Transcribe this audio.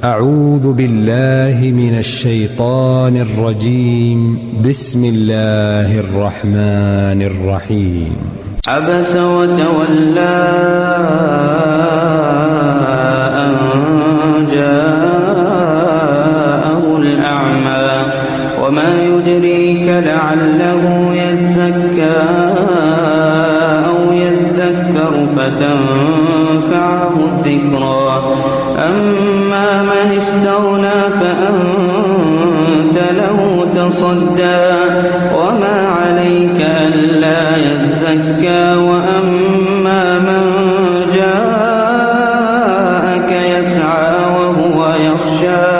أعوذ بالله من الشيطان الرجيم. بسم الله الرحمن الرحيم. عبس وتولى أن جاءه الأعمى وما يدريك لعله يزكى أو يذكر فتنفعه الذكرى أما من استغنى فأنت له تصدى وما عليك ألا يزكى وأما من جاءك يسعى وهو يخشى